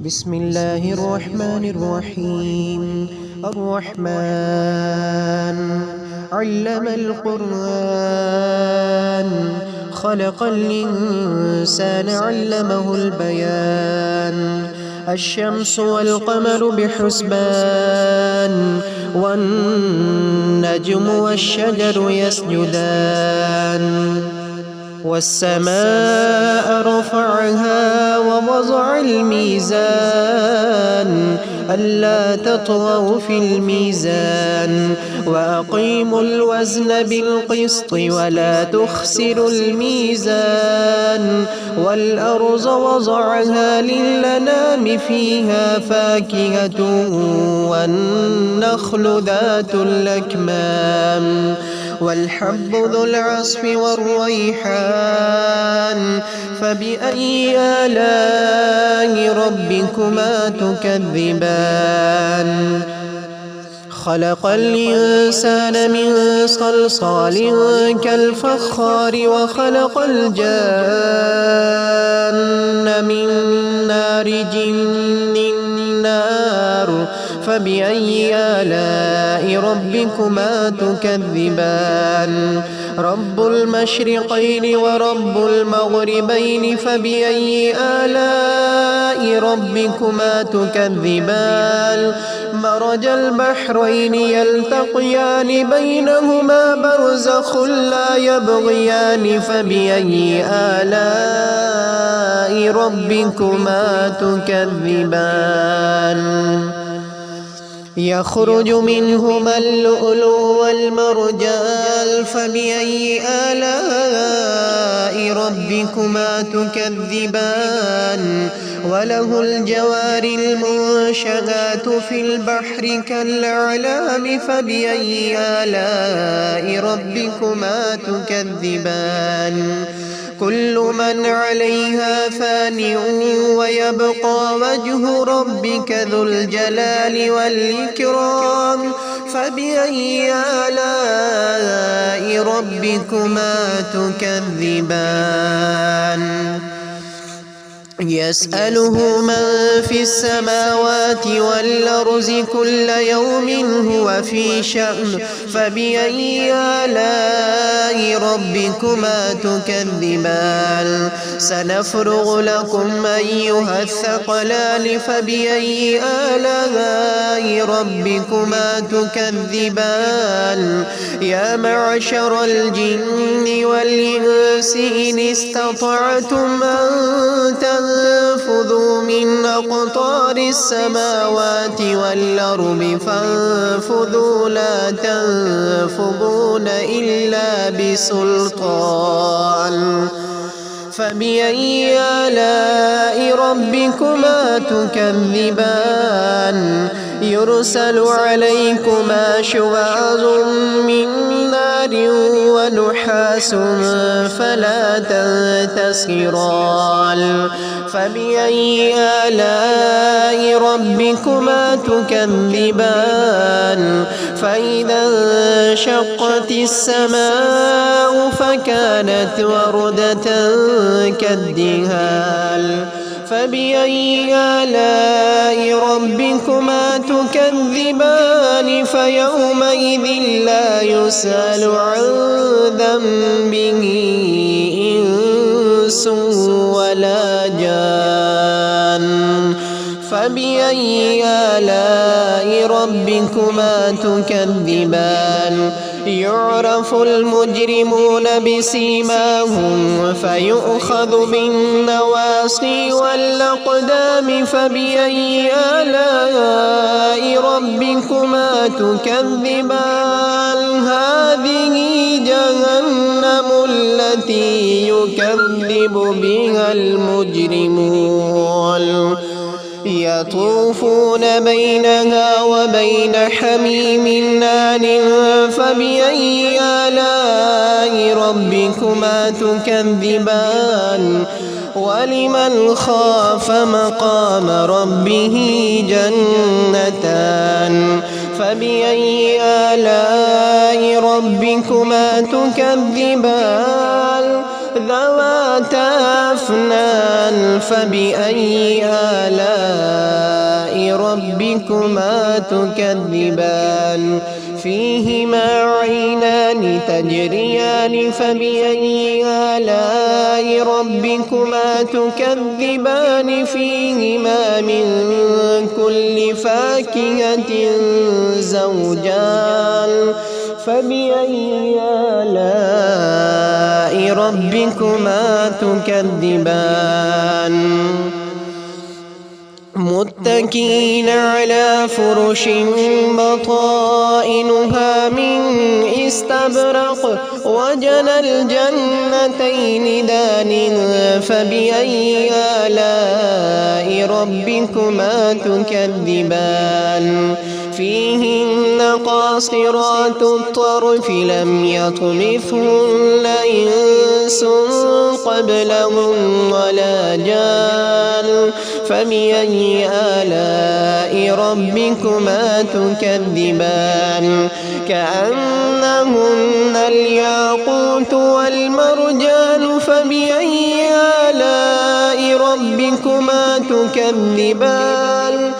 بسم الله الرحمن الرحيم. الرحمن علم القرآن خلق الإنسان علمه البيان. الشمس والقمر بحسبان والنجم والشجر يسجدان. والسماء رفعها ووضع الميزان ألا تطغوا في الميزان وأقيموا الوزن بالقسط ولا تخسروا الميزان. والأرض وضعها للأنام فيها فاكهة والنخل ذات الأكمام والحب ذو العصف والريحان. فبأي آلاء ربكما تكذبان؟ خلق الإنسان من صلصال كالفخار وخلق الجان من مارج من نار. فبأي آلاء ربكما تكذبان؟ رب المشرقين ورب المغربين. فبأي آلاء ربكما تكذبان؟ مرج البحرين يلتقيان بينهما برزخ لا يبغيان. فبأي آلاء ربكما تكذبان؟ يخرج منهما اللؤلؤ والمرجان. فبأي آلاء ربكما تكذبان؟ وله الجوار المنشآت في البحر كالأعلام. فبأي آلاء ربكما تكذبان؟ كل من عليها فان ويبقى وجه ربك ذو الجلال والإكرام. فبأي آلاء ربكما تكذبان؟ يسأله من في السماوات والأرض كل يوم هو في شأن. فبأي آلاء ربكما تكذبان؟ سنفرغ لكم أيها الثقلان. فبأي آلاء ربكما تكذبان؟ يا معشر الجن والإنس إن استطعتم أن تنفذوا من أقطار السماوات والأرض فانفذوا لا تنفذون إلا بسلطان. فبأي آلاء ربكما تكذبان؟ يرسل عليكما شواظ من نار ونحاس فلا تنتصران. فبأي آلاء ربكما تكذبان؟ فإذا انشقت السماء فكانت وردة كالدهان. فبأي آلاء ربكما تكذبان؟ فيومئذ لا يسأل عن ذنبه إنس ولا جان. فبأي آلاء ربكما تكذبان؟ يعرف المجرمون بسيماهم فيؤخذ بالنواصي والأقدام. فبأي آلاء ربكما تكذبان؟ هذه جهنم التي يكذب بها المجرمون يطوفون بينها وبين حميم آن. فبأي آلاء ربكما تكذبان؟ ولمن خاف مقام ربه جنتان. فبأي آلاء ربكما تكذبان؟ ذواتا أفنان فبأي آلاء ربكما تكذبان فيهما عينان تجريان فبأي آلاء ربكما تكذبان فيهما من كل فاكهة زوجان فبأي آلاء ربكما تكذبان متكئين على فرش بطائنها من استبرق وجنى الجنتين دان فبأي آلاء ربكما تكذبان فيهن قاصرات الطرف لم يطمثهن إنس قبلهم ولا جان فبأي آلاء ربكما تكذبان كأنهن الياقوت والمرجان فبأي آلاء ربكما تكذبان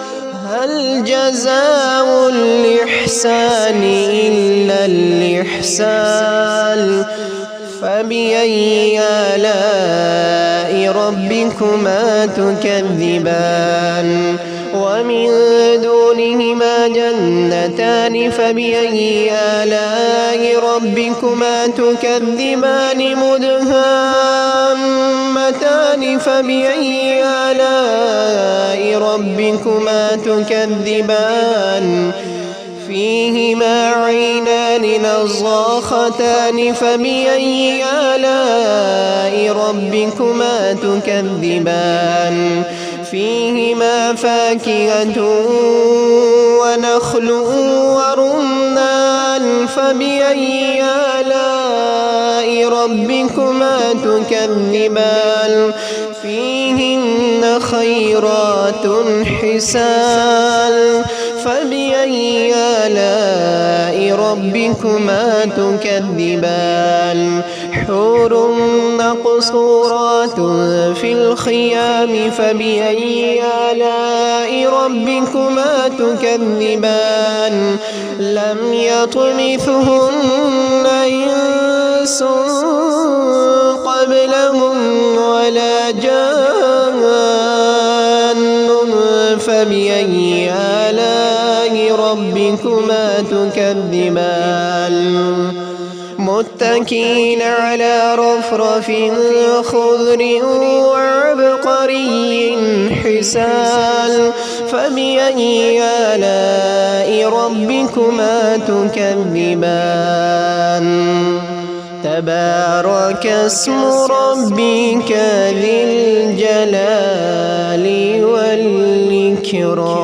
هل جزاء الإحسان إلا الإحسان فبأي آلاء ربكما تكذبان ومن دونهما جنتان فبأي آلاء ربكما تكذبان مدهامتان فبأي آلاء ربكما تكذبان فيهما عينان نضاختان فبأي آلاء ربكما تكذبان فيهما فاكهة ونخل ورمان فبأي آلاء ربكما تكذبان فيهن خيرات حسان فبأي آلاء ربكما تكذبان حور مقصورات في الخيام فبأي آلاء ربكما تكذبان لم يطمثهن إنس قبلهم ولا جان فبأي آلاء ربكما تكذبان متكئين على رفرف خضر وعبقري حسان فبأي آلاء ربكما تكذبان تبارك اسم ربك ذي الجلال والإكرام